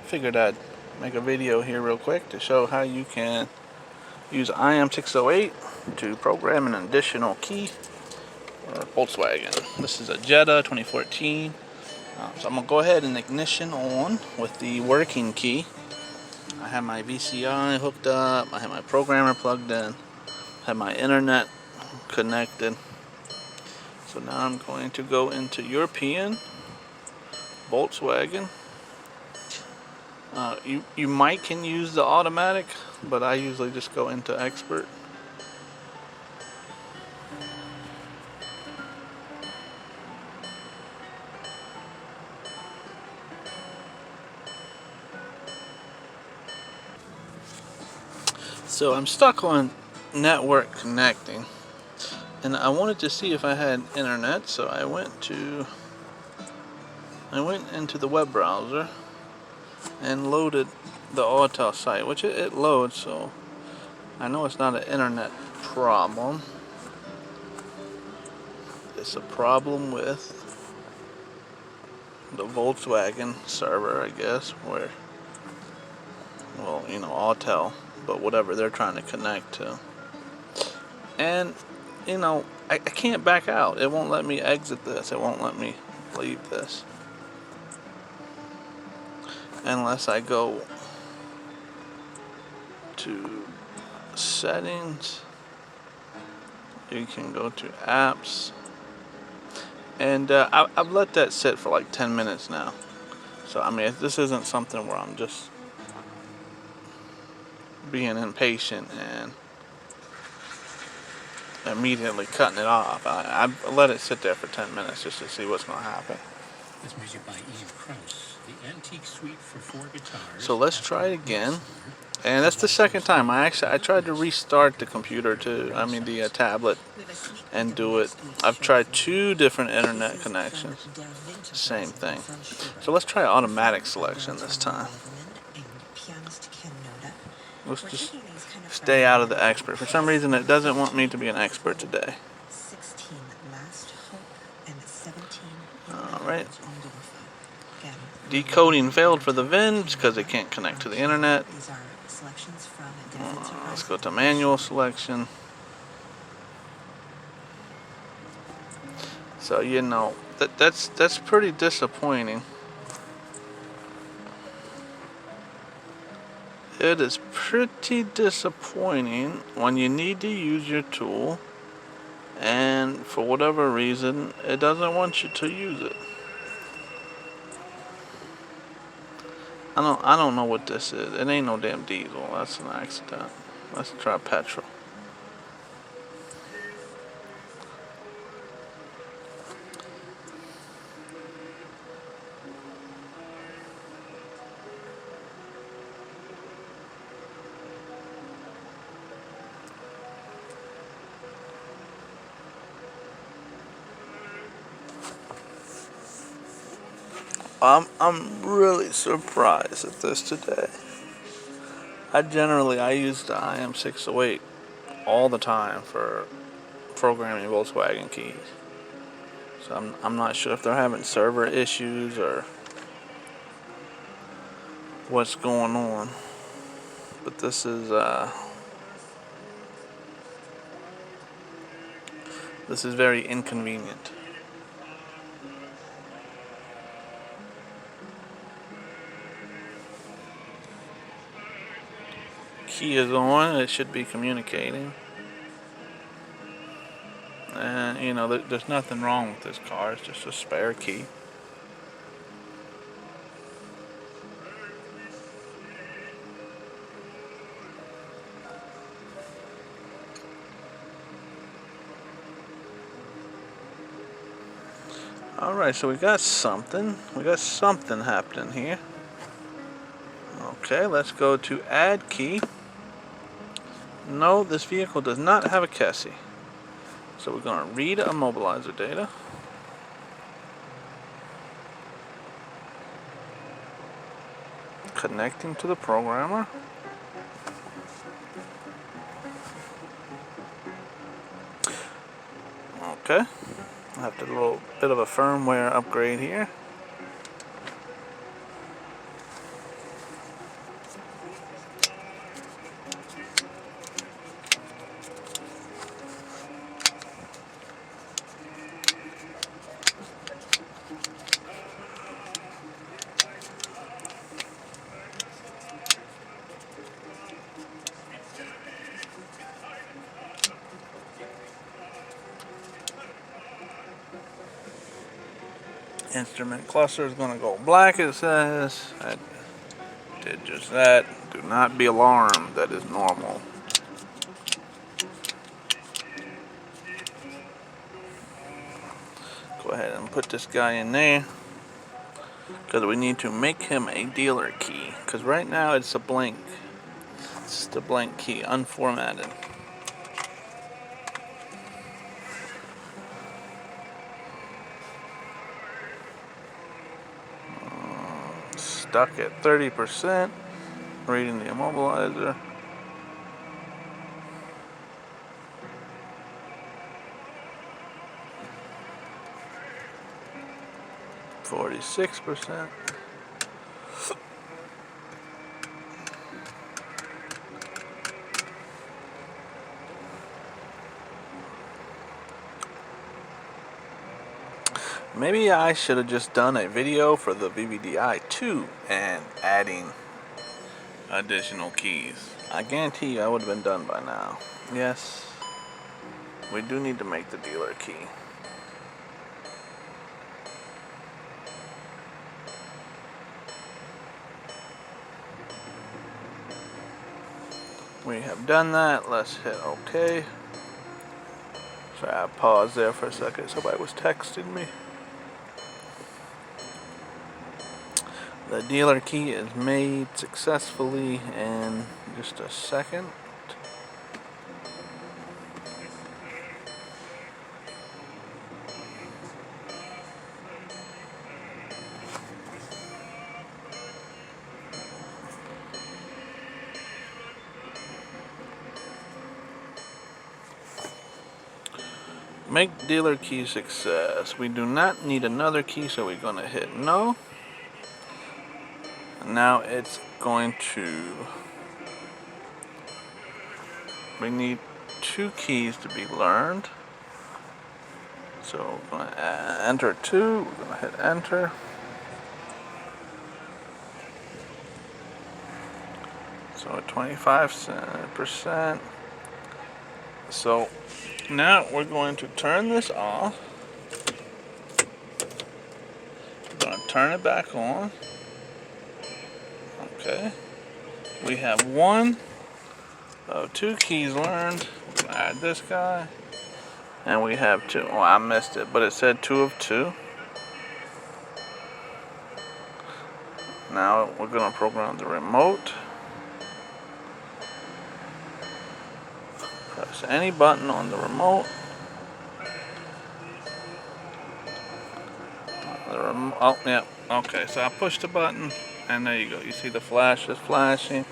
figured I'd make a video here real quick to show how you can use IM608 to program an additional key for Volkswagen. This is a Jetta 2014. So I'm going to go ahead and ignition on with the working key. I have my VCI hooked up, I have my programmer plugged in, I have my internet connected. So now I'm going to go into European, Volkswagen. You might can use the automatic, but I usually just go into expert. So I'm stuck on network connecting, and I wanted to see if I had internet, so I went into the web browser and loaded the autels site, which it loads, so I know it's not an internet problem. It's a problem with the Volkswagen server, I guess, where, well, you know, autel, but whatever they're trying to connect to. And, you know, I can't back out. It won't let me exit this. It won't let me leave this. Unless I go to settings. You can go to apps. And I've let that sit for like 10 minutes now. So, I mean, this isn't something where I'm just being impatient and immediately cutting it off. I let it sit there for 10 minutes just to see what's going to happen. It's music by Ian Krauss, the antique suite for 4 guitars. So let's try it again. And that's the second time. I tried to restart the computer too. I mean the tablet, and do it. I've tried 2 different internet connections. Same thing. So let's try automatic selection this time. Let's just stay out of the expert. For some reason it doesn't want me to be an expert today. Alright. Decoding failed for the VINs because it can't connect to the internet. Let's go to manual selection. So, you know, that's pretty disappointing. It is pretty disappointing when you need to use your tool and for whatever reason it doesn't want you to use it. I don't know what this is. It ain't no damn diesel. That's an accident. Let's try petrol. I'm really surprised at this today. I use the IM608 all the time for programming Volkswagen keys. So I'm not sure if they're having server issues or what's going on. But this is very inconvenient. Key is on, it should be communicating. And you know, there's nothing wrong with this car, it's just a spare key. Alright, so we got something happening here. Okay, let's go to add key. No, this vehicle does not have a chassis. So we're going to read immobilizer data. Connecting to the programmer. Okay. I have to do a little bit of a firmware upgrade here. Instrument cluster is going to go black, it says. I did just that. Do not be alarmed. That is normal. Go ahead and put this guy in there, because we need to make him a dealer key. Because right now it's a blank. It's just a blank key, unformatted. Stuck at 30%. Reading the immobilizer. 46%. Maybe I should have just done a video for the VVDI2 and adding additional keys. I guarantee you I would have been done by now. Yes, we do need to make the dealer key. We have done that. Let's hit OK. Sorry, I paused there for a second. Somebody was texting me. The dealer key is made successfully in just a second. Make dealer key success. We do not need another key, so we're going to hit no. Now it's going to, we need 2 keys to be learned. So we're going to enter 2, we're going to hit enter. So 25%. So now we're going to turn this off. We're going to turn it back on. Okay. We have 1 of 2 keys learned. We're going to add this guy. And we have 2. Oh, I missed it, but it said 2 of 2. Now we're going to program the remote. Press any button on the remote. Oh, yeah. Okay, so I pushed the button, and there you go. You see the flash is flashing.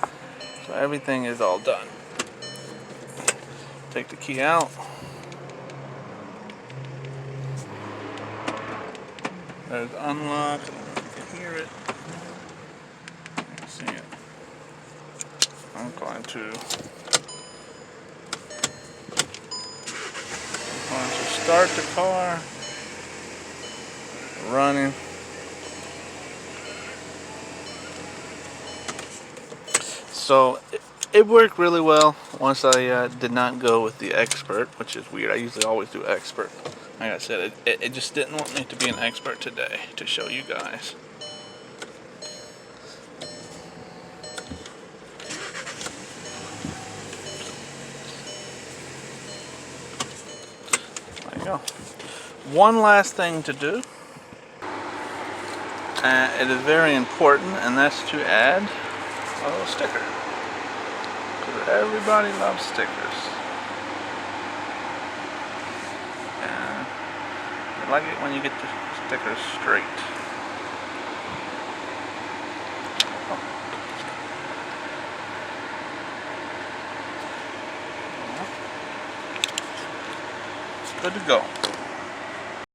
So everything is all done. Take the key out. There's unlock. You can hear it. You can see it. I'm going to start the car. Running. So it worked really well once I did not go with the expert, which is weird. I usually always do expert. Like I said, it just didn't want me to be an expert today to show you guys. There you go. One last thing to do. It is very important, and that's to add a little sticker. Because everybody loves stickers. And I like it when you get the stickers straight. Good to go.